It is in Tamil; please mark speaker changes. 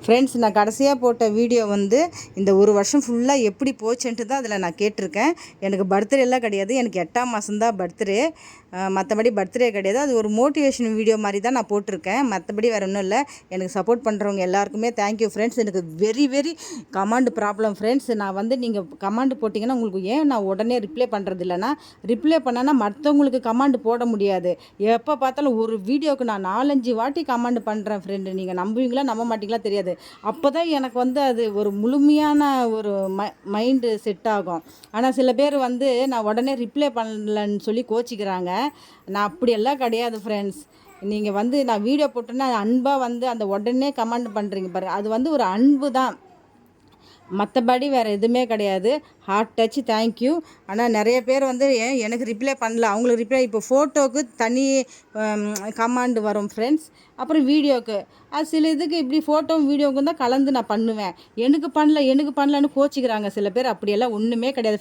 Speaker 1: ஃப்ரெண்ட்ஸ், நான் கடைசியாக போட்ட வீடியோ வந்து இந்த ஒரு வருஷம் ஃபுல்லாக எப்படி போச்சுன்ட்டு தான் அதில் நான் கேட்டிருக்கேன். எனக்கு பர்த்டேலாம் கிடையாது. எனக்கு 8ஆம் மாதம் தான் பர்த்டே. மற்றபடி பர்த்டே கிடையாது. அது ஒரு மோட்டிவேஷன் வீடியோ மாதிரி தான் நான் போட்டிருக்கேன். மற்றபடி வேறு ஒன்றும் இல்லை. எனக்கு சப்போர்ட் பண்ணுறவங்க எல்லாருக்குமே தேங்க்யூ ஃப்ரெண்ட்ஸ். எனக்கு very very command problem friends. நான் வந்து நீங்கள் கமாண்ட் போட்டிங்கன்னா உங்களுக்கு ஏன் நான் உடனே ரிப்ளை பண்ணுறது இல்லைன்னா, ரிப்ளை பண்ணேன்னா மற்றவங்களுக்கு கமாண்ட் போட முடியாது. எப்போ பார்த்தாலும் ஒரு வீடியோவுக்கு நான் 4-5 வாட்டி கமாண்ட் பண்ணுறேன் ஃப்ரெண்டு. நீங்கள் நம்புவீங்களா நம்ப மாட்டீங்களா தெரியாது. அப்போ தான் எனக்கு வந்து அது ஒரு முழுமையான ஒரு மைண்டு செட் ஆகும். ஆனால் சில பேர் வந்து நான் உடனே ரிப்ளை பண்ணலன்னு சொல்லி கோச்சிக்கிறாங்க. நான் அப்படியெல்லாம் கிடையாது ஃப்ரெண்ட்ஸ். நீங்கள் வந்து நான் வீடியோ போட்டேன்னா அன்பாக வந்து அந்த உடனே கமெண்ட் பண்ணுறீங்க பாருங்கள், அது வந்து ஒரு அன்பு தான். மற்றபடி வேறு எதுவுமே கிடையாது. Heart touch thank you. ஆனால் நிறைய பேர் வந்து எனக்கு ரிப்ளை பண்ணல, அவங்களுக்கு ரிப்ளை இப்போ ஃபோட்டோவுக்கு தனி கமாண்டு வரும் ஃப்ரெண்ட்ஸ். அப்புறம் வீடியோவுக்கு அது சில இதுக்கு இப்படி ஃபோட்டோவும் வீடியோவுக்கும் தான் கலந்து நான் பண்ணுவேன். எனக்கு பண்ணலன்னு கோச்சிக்கிறாங்க சில பேர். அப்படியெல்லாம் ஒன்றுமே கிடையாது.